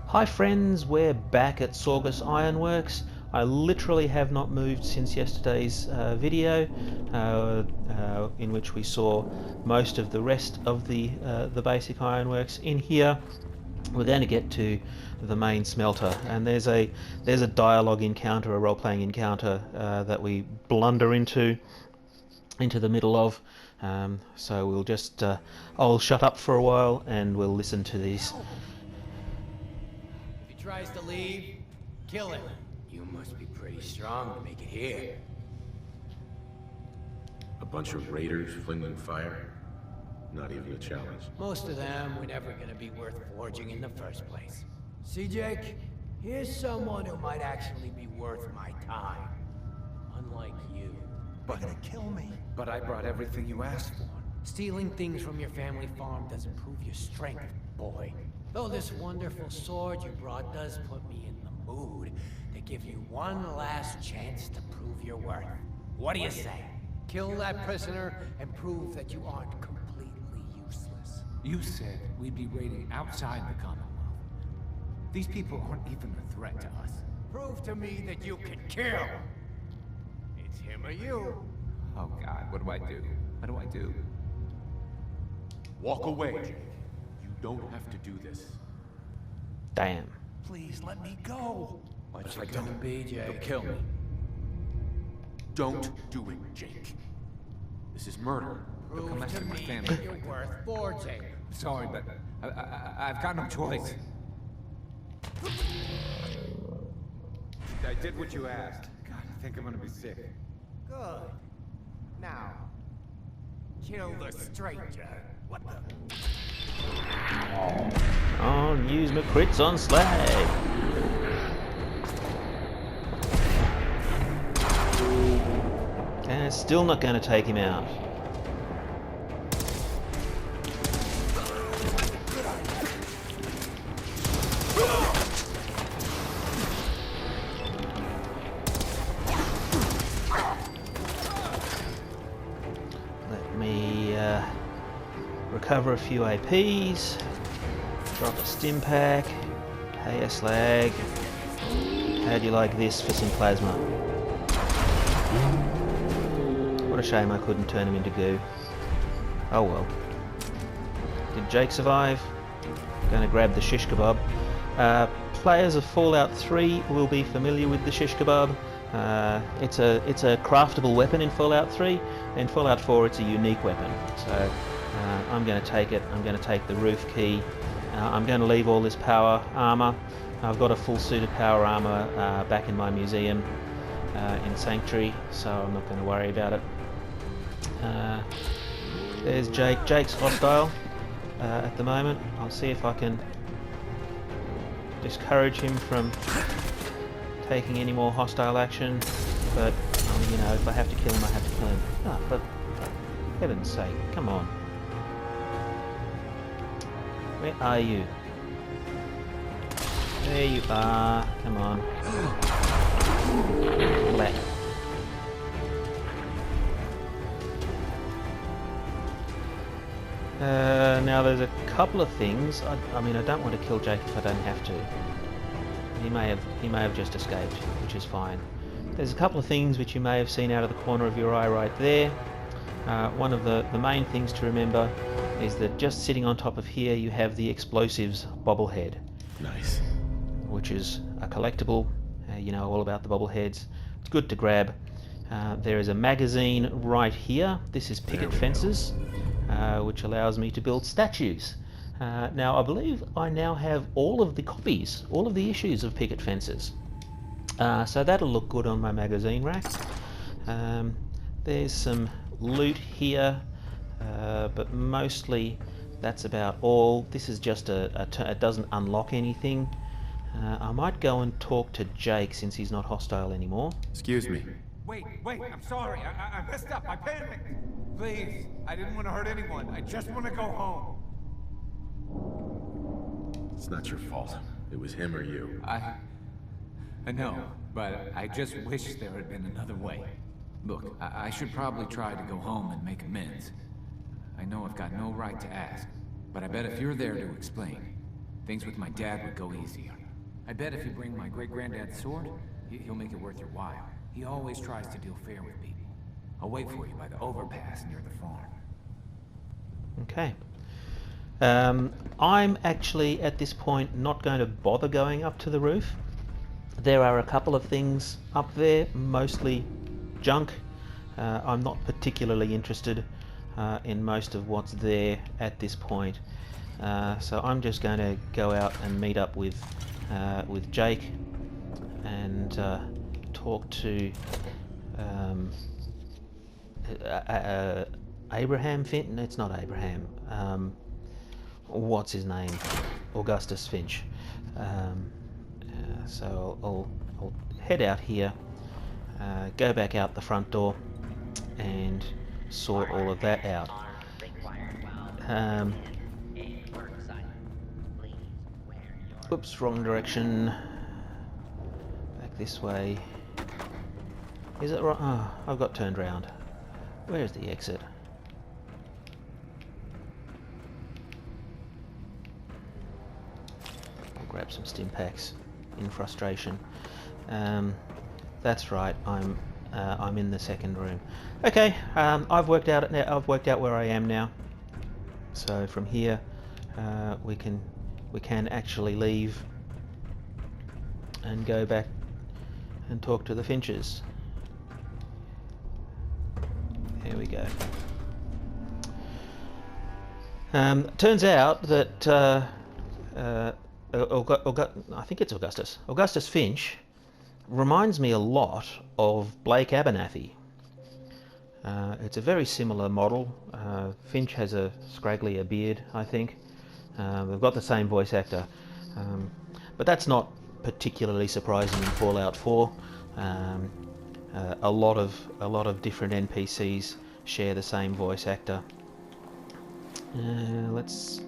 Hi friends, we're back at Saugus Ironworks. I literally have not moved since yesterday's video, in which we saw most of the rest of the basic ironworks. In here, we're going to get to the main smelter, and there's a dialogue encounter, a role-playing encounter that we blunder into the middle of. So we'll just I'll shut up for a while and we'll listen to these. Tries to leave, kill him. You must be pretty strong to make it here. A bunch of raiders flinging fire? Not even a challenge. Most of them were never gonna be worth forging in the first place. See, Jake? Here's someone who might actually be worth my time. Unlike you. But you're gonna kill me. But I brought everything you asked for. Stealing things from your family farm doesn't prove your strength, boy. Though this wonderful sword you brought does put me in the mood to give you one last chance to prove your worth. What do you say? Kill that prisoner and prove that you aren't completely useless. You said we'd be raiding outside the Commonwealth. These people aren't even a threat to us. Prove to me that you can kill. It's him or you. Oh God, what do I do? What do I do? Walk away, Jake. You don't have to do this. Damn. Please let me go. What's it gonna be, Jake? They'll kill me. Don't do it, Jake. This is murder. They'll come Prove to after my me family. that you're worth forging. Sorry, but I've got no choice. I did what you asked. God, I think I'm gonna be sick. Good. Now, kill the stranger. What the? Oh, use my crits on Slag. And it's still not going to take him out. Let me recover a few APs. Drop a stim pack. Hey, a Slag. How do you like this for some plasma? What a shame I couldn't turn him into goo. Oh well. Did Jake survive? Gonna grab the Shishkebab. Players of Fallout 3 will be familiar with the Shishkebab. It's a craftable weapon in Fallout 3. In Fallout 4 it's a unique weapon. So I'm going to take it. I'm going to take the roof key. I'm going to leave all this power armor. I've got a full suit of power armor back in my museum in Sanctuary, so I'm not going to worry about it. There's Jake. Jake's hostile at the moment. I'll see if I can discourage him from taking any more hostile action, but you know, if I have to kill him, I have to kill him. Oh, for heaven's sake, come on. Where are you? There you are. Come on. Black. Now there's a couple of things. I mean, I don't want to kill Jake if I don't have to. He may have just escaped, which is fine. There's a couple of things which you may have seen out of the corner of your eye right there. One of the main things to remember is that just sitting on top of here you have the explosives bobblehead. Nice. Which is a collectible. You know all about the bobbleheads. It's good to grab. There is a magazine right here. This is picket fences, which allows me to build statues. Now I believe I now have all of the copies, all of the issues of picket fences. So that'll look good on my magazine rack. There's some loot here, but mostly that's about all. This is just it doesn't unlock anything. I might go and talk to Jake since he's not hostile anymore. Excuse me. Wait, I'm sorry. I messed up. I panicked. Please, I didn't want to hurt anyone. I just want to go home. It's not your fault. It was him or you. I know, but I just wish there had been another way. Look, I should probably try to go home and make amends. I know I've got no right to ask, but I bet if you're there to explain, things with my dad would go easier. I bet if you bring my great-granddad's sword, he'll make it worth your while. He always tries to deal fair with people. I'll wait for you by the overpass near the farm. Okay. I'm actually at this point not going to bother going up to the roof. There are a couple of things up there, mostly junk. I'm not particularly interested in most of what's there at this point. So I'm just going to go out and meet up with Jake and talk to Abraham Finch. It's not Abraham. What's his name? Augustus Finch. So I'll head out here, go back out the front door, and sort all of that out. Oops, wrong direction. Back this way. Is it right? Oh, I've got turned round. Where's the exit? I'll grab some stim packs in frustration. That's right. I'm in the second room. Okay. I've worked out where I am now. So from here, we can actually leave and go back and talk to the Finches. There we go. Turns out that I think it's Augustus Finch reminds me a lot of Blake Abernathy. It's a very similar model. Finch has a scragglier beard, I think. They've got the same voice actor, but that's not particularly surprising in Fallout 4. A lot of different NPCs share the same voice actor. Let's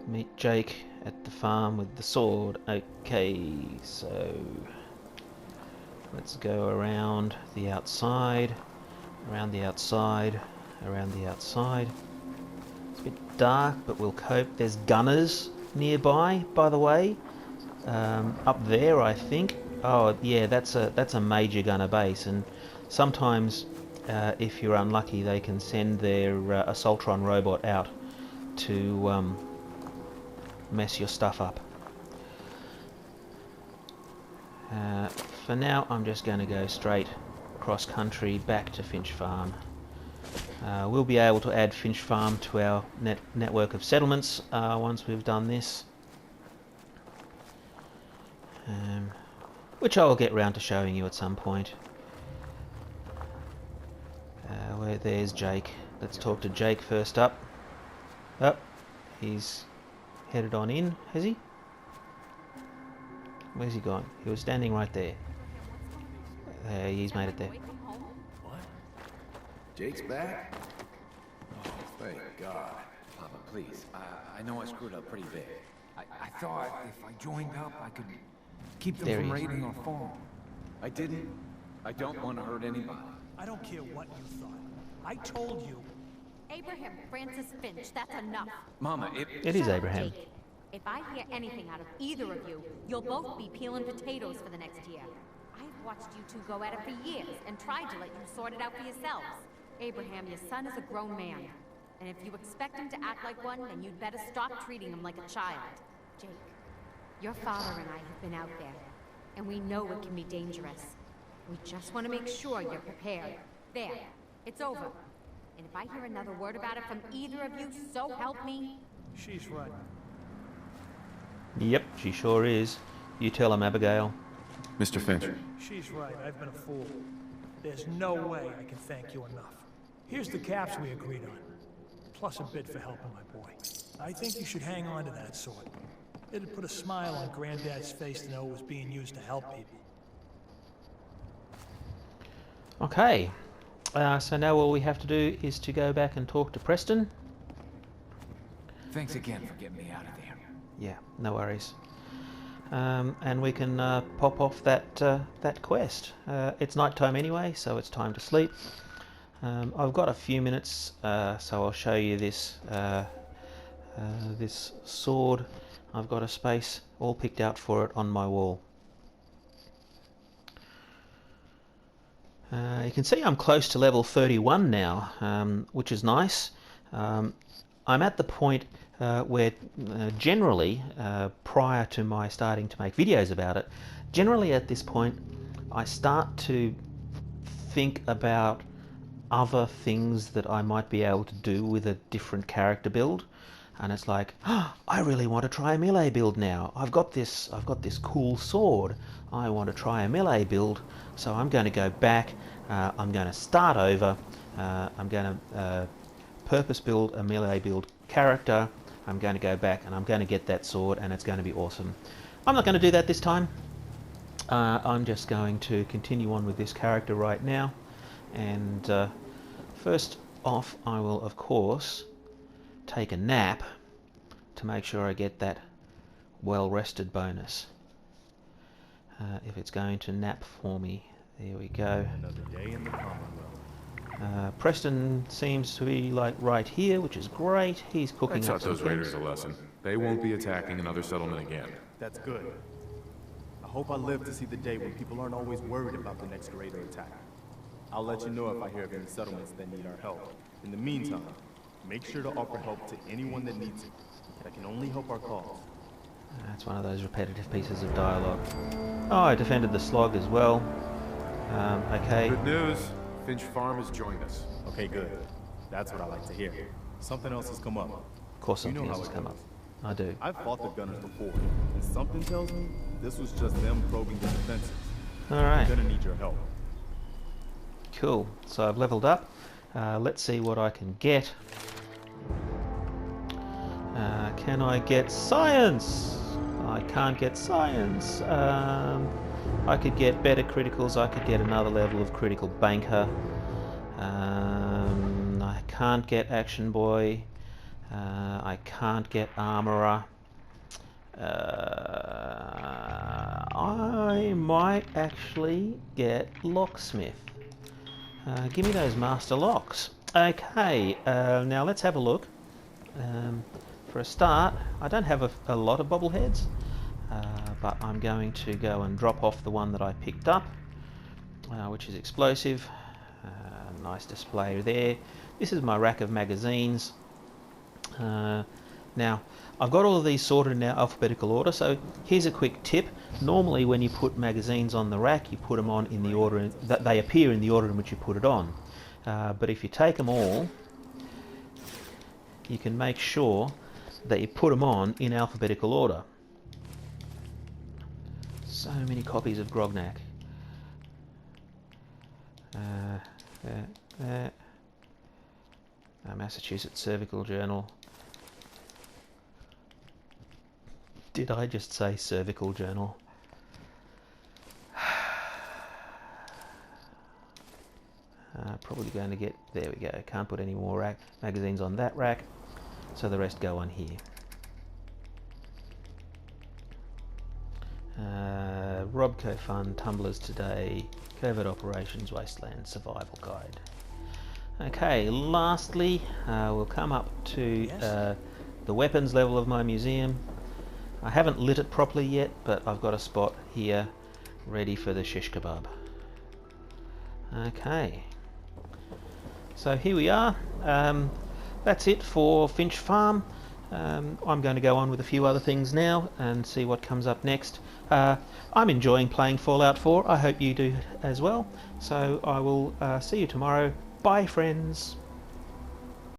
meet Jake at the farm with the sword. Okay, so let's go around the outside, around the outside, around the outside. It's a bit dark, but we'll cope. There's gunners nearby, by the way. Up there, I think. Oh, yeah, that's a major gunner base, and sometimes, if you're unlucky, they can send their Assaultron robot out to mess your stuff up. For now, I'm just going to go straight cross country back to Finch Farm. We'll be able to add Finch Farm to our network of settlements once we've done this. Which I'll get round to showing you at some point. Where there's Jake. Let's talk to Jake first up. Oh, he's headed on in, has he? Where's he gone? He was standing right there. He's made it there. What? Jake's back? Oh, thank God. Papa, please. I know I screwed up pretty big. I thought if I joined up, I could keep them from raiding our farm. I didn't. I don't want to hurt anybody. I don't care what you thought. I told you. Abraham Francis Finch, that's enough. Mama, It is Abraham. Jake, if I hear anything out of either of you, you'll both be peeling potatoes for the next year. I've watched you two go at it for years and tried to let you sort it out for yourselves. Abraham, your son is a grown man. And if you expect him to act like one, then you'd better stop treating him like a child. Jake, your father and I have been out there, and we know it can be dangerous. We just want to make sure you're prepared. There, it's over. And if I hear another word about it from either of you, so help me. She's right. Yep, she sure is. You tell him, Abigail. Mr. Finch. She's right. I've been a fool. There's no way I can thank you enough. Here's the caps we agreed on, plus a bid for helping my boy. I think you should hang on to that sword. It'd put a smile on Granddad's face to know it was being used to help people. Okay. So now all we have to do is to go back and talk to Preston. Thanks again for getting me out of there. Yeah, no worries. And we can pop off that quest. It's night time anyway, so it's time to sleep. I've got a few minutes, so I'll show you this this sword I've got a space all picked out for it on my wall. You can see I'm close to level 31 now, which is nice. I'm at the point where generally, prior to my starting to make videos about it, generally at this point I start to think about other things that I might be able to do with a different character build. And it's like, oh, I really want to try a melee build now. I've got this cool sword. I want to try a melee build, so I'm going to go back. I'm going to start over. I'm going to purpose build a melee build character. I'm going to go back and I'm going to get that sword, and it's going to be awesome. I'm not going to do that this time. I'm just going to continue on with this character right now. And first off, I will of course take a nap to make sure I get that well-rested bonus. If it's going to nap for me, there we go. Another day in the Commonwealth. Preston seems to be like right here, which is great. He's cooking I up taught some those raiders things. a lesson. They won't be attacking another settlement again. That's good. I hope I live to see the day when people aren't always worried about the next raider attack. I'll let you know if I hear of any settlements that need our help. In the meantime, make sure to offer help to anyone that needs it. That can only help our cause. That's one of those repetitive pieces of dialogue. Oh, I defended the slog as well. Okay. Good news. Finch Farm has joined us. Okay, good. That's what I like to hear. Something else has come up. Of course something You know else how has it come up. goes. I do. I've fought the gunners before, and something tells me this was just them probing the defenses. Alright. I'm gonna need your help. Cool. So I've leveled up. Let's see what I can get. Can I get science? I can't get science. I could get better criticals. I could get another level of critical banker. I can't get action boy. I can't get armorer. I might actually get locksmith. Give me those master locks. Okay, now let's have a look. For a start, I don't have a lot of bobbleheads, but I'm going to go and drop off the one that I picked up, which is explosive. Nice display there. This is my rack of magazines. Now, I've got all of these sorted in alphabetical order, so here's a quick tip. Normally when you put magazines on the rack, you put them on in the order that they appear in the order in which you put it on. But if you take them all, you can make sure that you put them on in alphabetical order. So many copies of Grognak. Massachusetts Cervical Journal. Did I just say cervical journal? Probably going to get... There we go. Can't put any more magazines on that rack, so the rest go on here. Robco Fund, Tumblers Today, Covert Operations, Wasteland, Survival Guide. Okay, lastly, we'll come up to the weapons level of my museum. I haven't lit it properly yet, but I've got a spot here ready for the Shishkebab. Okay, so here we are. That's it for Finch Farm. I'm going to go on with a few other things now and see what comes up next. I'm enjoying playing Fallout 4. I hope you do as well. So I will see you tomorrow. Bye, friends.